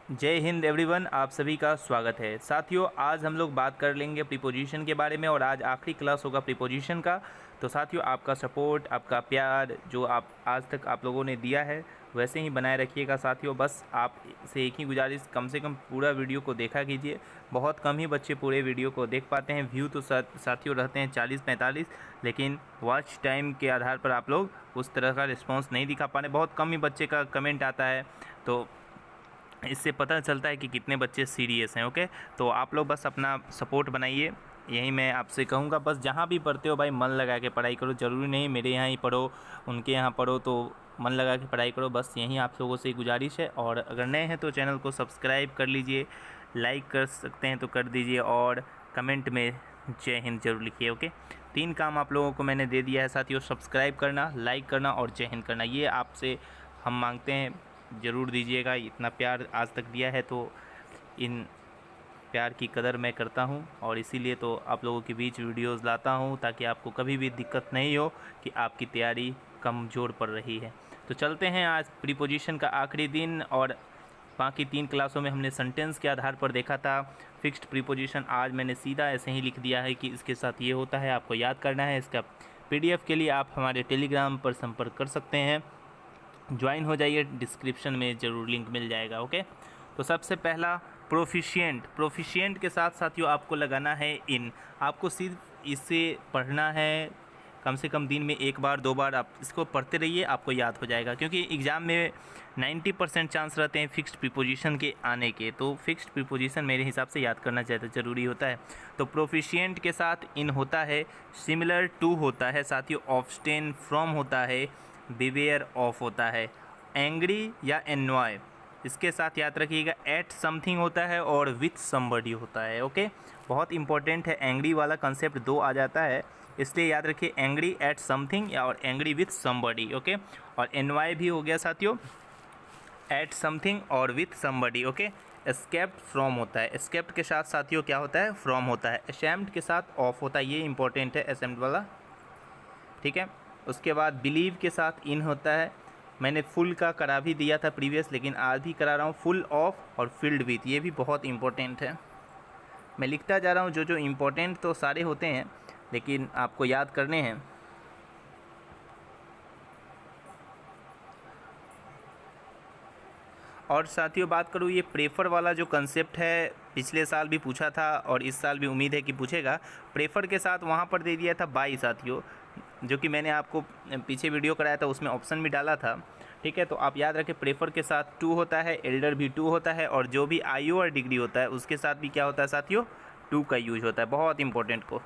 जय हिंद एवरीवन, आप सभी का स्वागत है। साथियों, आज हम लोग बात कर लेंगे प्रीपोजिशन के बारे में और आज आखिरी क्लास होगा प्रीपोजिशन का। तो साथियों, आपका सपोर्ट, आपका प्यार जो आप आज तक आप लोगों ने दिया है वैसे ही बनाए रखिएगा। साथियों, बस आप से एक ही गुजारिश, कम से कम पूरा वीडियो को देखा कीजिए। बहुत कम ही बच्चे पूरे वीडियो को देख पाते हैं। व्यू तो साथियों रहते हैं 40-45, लेकिन वॉच टाइम के आधार पर आप लोग उस तरह का रिस्पॉन्स नहीं दिखा पा रहे। बहुत कम ही बच्चे का कमेंट आता है, तो इससे पता चलता है कि कितने बच्चे सीरियस हैं। ओके, तो आप लोग बस अपना सपोर्ट बनाइए, यही मैं आपसे कहूँगा। बस जहाँ भी पढ़ते हो भाई, मन लगा के पढ़ाई करो। ज़रूरी नहीं मेरे यहाँ ही पढ़ो, उनके यहाँ पढ़ो, तो मन लगा के पढ़ाई करो। बस यही आप लोगों से गुजारिश है। और अगर नए हैं तो चैनल को सब्सक्राइब कर लीजिए, लाइक कर सकते हैं तो कर दीजिए, और कमेंट में जय हिंद जरूर लिखिए। ओके, 3 काम आप लोगों को मैंने दे दिया है साथियों: सब्सक्राइब करना, लाइक करना और जय हिंद करना। ये आपसे हम मांगते हैं, ज़रूर दीजिएगा। इतना प्यार आज तक दिया है तो इन प्यार की कदर मैं करता हूँ, और इसीलिए तो आप लोगों के बीच वीडियोस लाता हूँ ताकि आपको कभी भी दिक्कत नहीं हो कि आपकी तैयारी कमज़ोर पड़ रही है। तो चलते हैं, आज प्रीपोजिशन का आखिरी दिन, और बाकी 3 क्लासों में हमने सेंटेंस के आधार पर देखा था फिक्स्ड प्रीपोजिशन। आज मैंने सीधा ऐसे ही लिख दिया है कि इसके साथ ये होता है, आपको याद करना है। इसका PDF के लिए आप हमारे टेलीग्राम पर संपर्क कर सकते हैं, ज्वाइन हो जाइए, डिस्क्रिप्शन में ज़रूर लिंक मिल जाएगा। ओके, तो सबसे पहला प्रोफिशिएंट के साथ साथियों आपको लगाना है इन। आपको सिर्फ इसे पढ़ना है, कम से कम दिन में 1 बार 2 बार आप इसको पढ़ते रहिए, आपको याद हो जाएगा। क्योंकि एग्ज़ाम में 90% चांस रहते हैं फिक्स्ड प्रीपोजिशन के आने के, तो फिक्स्ड प्रीपोजिशन मेरे हिसाब से याद करना ज़्यादा ज़रूरी होता है। तो प्रोफिशिएंट के साथ इन होता है, सिमिलर टू होता है साथियों, ऑब्स्टेन फ्रॉम होता है, बिवेयर ऑफ होता है, एंग्री या एनॉय इसके साथ याद रखिएगा, एट समथिंग होता है और विथ समबडी होता है। ओके, बहुत इंपॉर्टेंट है, एंग्री वाला कंसेप्ट 2 आ जाता है, इसलिए याद रखिए एंग्री एट समथिंग या और एंग्री विथ समबडी। ओके, और एनॉय भी हो गया साथियों, एट समथिंग और with somebody. Okay, escaped from होता है, एस्केप्ड के साथ साथियों क्या होता है, फ्रॉम होता है। अशैम्ड के साथ ऑफ होता है, ये इंपॉर्टेंट है अशैम्ड वाला, ठीक है। उसके बाद बिलीव के साथ इन होता है। मैंने फुल का करा भी दिया था प्रीवियस, लेकिन आज भी करा रहा हूँ, फुल ऑफ और फिल्ड विथ, ये भी बहुत इंपॉर्टेंट है। मैं लिखता जा रहा हूँ, जो जो इम्पोर्टेंट तो सारे होते हैं, लेकिन आपको याद करने हैं। और साथियों बात करूँ, ये प्रेफर वाला जो कंसेप्ट है, पिछले साल भी पूछा था और इस साल भी उम्मीद है कि पूछेगा। प्रेफर के साथ वहाँ पर दे दिया था बाई साथियों, जो कि मैंने आपको पीछे वीडियो कराया था, उसमें ऑप्शन भी डाला था, ठीक है। तो आप याद रखें, प्रेफर के साथ टू होता है, एल्डर भी टू होता है, और जो भी आयु और डिग्री होता है उसके साथ भी क्या होता है साथियों, टू का यूज होता है। बहुत इंपॉर्टेंट को,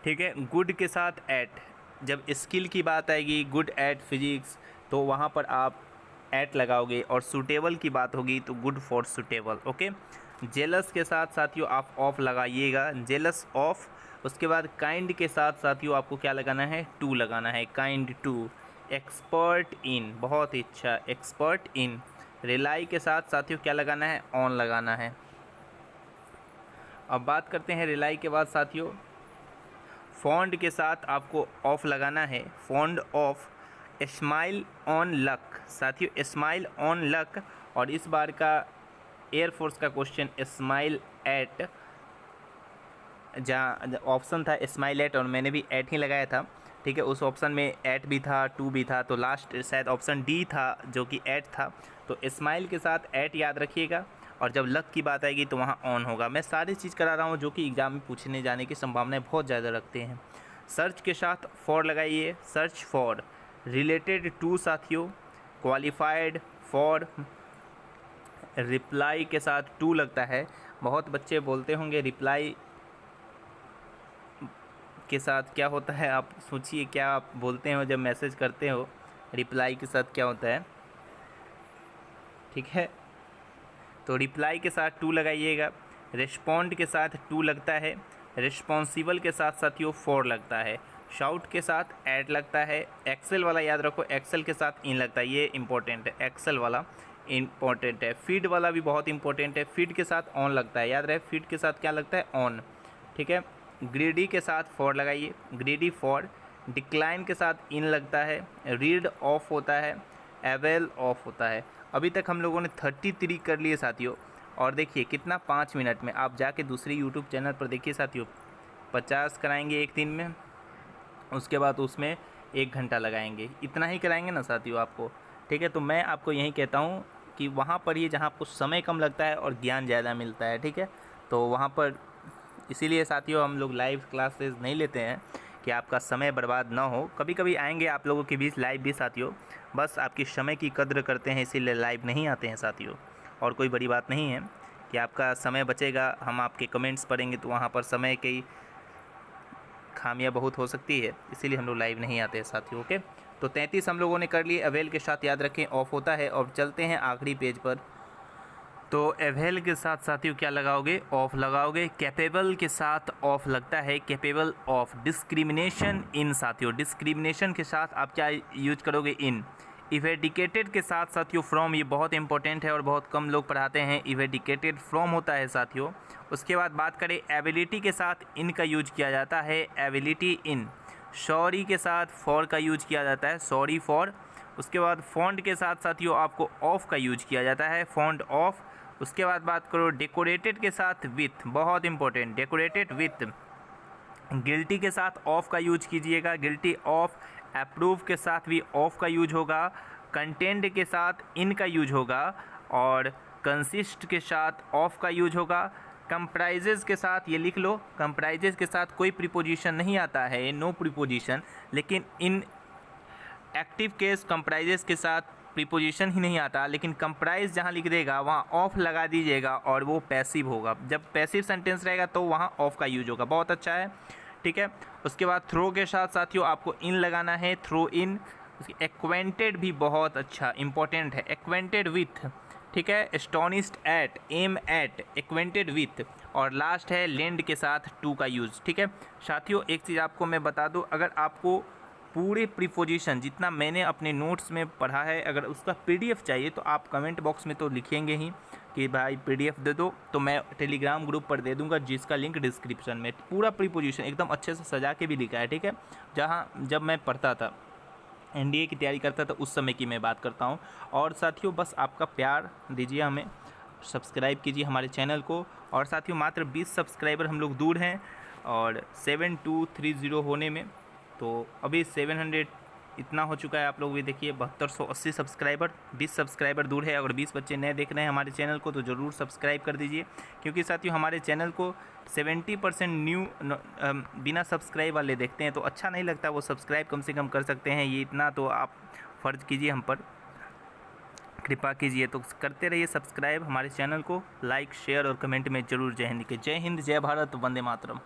ठीक है। गुड के साथ एट, जब स्किल की बात आएगी, गुड एट फिजिक्स, तो वहाँ पर आप एट लगाओगे, और सूटेबल की बात होगी तो good for suitable. Okay, jealous के साथ साथियों आप ऑफ लगाइएगा, जेलस ऑफ। उसके बाद काइंड के साथ साथियों आपको क्या लगाना है, टू लगाना है, काइंड टू। एक्सपर्ट इन, बहुत ही अच्छा, एक्सपर्ट इन। रिलाई के साथ साथियों क्या लगाना है, ऑन लगाना है। अब बात करते हैं रिलाई के बाद साथियों, फॉन्ड के साथ आपको ऑफ लगाना है, fond of. Smile on luck साथियों, स्माइल ऑन लक। और इस बार का एयरफोर्स का क्वेश्चन स्माइल एट, जहाँ ऑप्शन था स्माइल एट और मैंने भी एट ही लगाया था, ठीक है। उस ऑप्शन में एट भी था, टू भी था, तो लास्ट शायद ऑप्शन डी था जो कि एट था। तो स्माइल के साथ एट याद रखिएगा, और जब लक की बात आएगी तो वहाँ ऑन होगा। मैं सारी चीज़ करा रहा हूँ जो कि एग्ज़ाम में पूछने जाने की संभावनाएं बहुत ज़्यादा रखते हैं। सर्च के साथ फॉर लगाइए, सर्च फॉर। रिलेटेड टू साथियों, क्वालिफाइड फॉर। रिप्लाई के साथ टू लगता है, बहुत बच्चे बोलते होंगे रिप्लाई के साथ क्या होता है, आप सोचिए क्या आप बोलते हो जब मैसेज करते हो, रिप्लाई के साथ क्या होता है, ठीक है। तो रिप्लाई के साथ टू लगाइएगा। रिस्पॉन्ड के साथ टू लगता है, रिस्पॉन्सिबल के साथ साथियों फोर लगता है, शाउट के साथ ऐड लगता है। एक्सेल वाला याद रखो, एक्सेल के साथ इन लगता है, ये इंपॉर्टेंट है, एक्सेल वाला इंपॉर्टेंट है। फीड वाला भी बहुत इंपॉर्टेंट है, फीड के साथ ऑन लगता है, याद रहे फीड के साथ क्या लगता है, ऑन, ठीक है। ग्रीडी के साथ फॉर लगाइए, ग्रीडी फॉर। डिक्लाइन के साथ इन लगता है, रीड ऑफ होता है। अवेल ऑफ होता है। अभी तक हम लोगों ने 33 कर लिए साथियों, और देखिए कितना 5 मिनट में। आप जाके दूसरे यूट्यूब चैनल पर देखिए साथियों, 50 कराएंगे एक दिन में, उसके बाद उसमें 1 घंटा लगाएंगे, इतना ही कराएंगे ना साथियों आपको। ठीक है, तो मैं आपको यही कहता हूँ कि वहाँ पर ये जहाँ आपको समय कम लगता है और ज्ञान ज़्यादा मिलता है। ठीक है, तो वहाँ पर इसीलिए साथियों हम लोग लाइव क्लासेस नहीं लेते हैं कि आपका समय बर्बाद ना हो। कभी कभी आएंगे आप लोगों के बीच लाइव भी साथियों, बस आपकी समय की कद्र करते हैं इसीलिए लाइव नहीं आते हैं साथियों, और कोई बड़ी बात नहीं है कि आपका समय बचेगा। हम आपके कमेंट्स पढ़ेंगे तो वहाँ पर समय की खामियां बहुत हो सकती है, इसीलिए हम लोग लाइव नहीं आते हैं साथियों। ओके, तो 33 हम लोगों ने कर लिए। अवेल के साथ याद रखें ऑफ होता है। और चलते हैं आखिरी पेज पर। तो अवेल के साथ साथियों क्या लगाओगे? ऑफ लगाओगे। कैपेबल के साथ ऑफ लगता है, कैपेबल ऑफ। डिस्क्रिमिनेशन इन साथियों, डिस्क्रिमिनेशन के साथ आप क्या यूज करोगे? इन। इवेडिकेटेड के साथ साथियों फ्रॉम, ये बहुत इंपॉर्टेंट है और बहुत कम लोग पढ़ाते हैं। इवेडिकेटेड फ्रॉम होता है साथियों। उसके बाद बात करें एबिलिटी के साथ इन का यूज किया जाता है, एबिलिटी इन। सॉरी के साथ फॉर का यूज किया जाता है, सॉरी फॉर। उसके बाद फॉन्ट के साथ साथियों आपको ऑफ का यूज किया जाता है, फॉन्ट ऑफ। उसके बाद बात करो डेकोरेटेड के साथ विथ, बहुत इंपॉर्टेंट, डेकोरेटेड विथ। गिल्टी के साथ ऑफ का यूज कीजिएगा, गिल्टी ऑफ। अप्रूव के साथ भी ऑफ का यूज होगा। कंटेंट के साथ इन का यूज होगा, और कंसिस्ट के साथ ऑफ का यूज होगा। कंप्राइजेज के साथ ये लिख लो, कंप्राइजेज के साथ कोई प्रीपोजिशन नहीं आता है, नो प्रीपोजिशन। लेकिन इन एक्टिव केस कंप्राइजेज के साथ प्रीपोजिशन ही नहीं आता, लेकिन कंप्राइज जहाँ लिख देगा वहाँ ऑफ लगा दीजिएगा और वो पैसिव होगा। जब पैसिव सेंटेंस रहेगा तो वहाँ ऑफ का यूज होगा, बहुत अच्छा है। ठीक है, उसके बाद थ्रो के साथ साथियों आपको इन लगाना है, थ्रो इन। एक्वेंटेड भी बहुत अच्छा इंपॉर्टेंट है, एक्वेंटेड विथ। ठीक है, astonished at, aim at, acquainted with. और लास्ट है लेंड के साथ टू का यूज़। ठीक है साथियों, एक चीज़ आपको मैं बता दूं, अगर आपको पूरे प्रीपोजिशन जितना मैंने अपने नोट्स में पढ़ा है, अगर उसका पीडीएफ चाहिए तो आप कमेंट बॉक्स में तो लिखेंगे ही कि भाई पीडीएफ दे दो, तो मैं टेलीग्राम ग्रुप पर दे दूंगा जिसका लिंक डिस्क्रिप्शन में। पूरा प्रीपोजिशन एकदम अच्छे से सजा के भी लिखा है। ठीक है, जहाँ जब मैं पढ़ता था, एनडीए की तैयारी करता था, उस समय की मैं बात करता हूँ। और साथियों बस आपका प्यार दीजिए हमें, सब्सक्राइब कीजिए हमारे चैनल को। और साथियों मात्र 20 सब्सक्राइबर हम लोग दूर हैं और 7230 होने में, तो अभी 700 इतना हो चुका है। आप लोग भी देखिए 7280 सब्सक्राइबर, 20 सब्सक्राइबर दूर है। अगर 20 बच्चे नए देख रहे हैं हमारे चैनल को तो ज़रूर सब्सक्राइब कर दीजिए, क्योंकि साथियों हमारे चैनल को 70% न्यू बिना सब्सक्राइब वाले देखते हैं, तो अच्छा नहीं लगता। वो सब्सक्राइब कम से कम कर सकते हैं, ये इतना तो आप फ़र्ज़ कीजिए, हम पर कृपा कीजिए। तो करते रहिए सब्सक्राइब हमारे चैनल को, लाइक शेयर और कमेंट में ज़रूर जय हिंद के। जय हिंद, जय भारत, वंदे मातरम।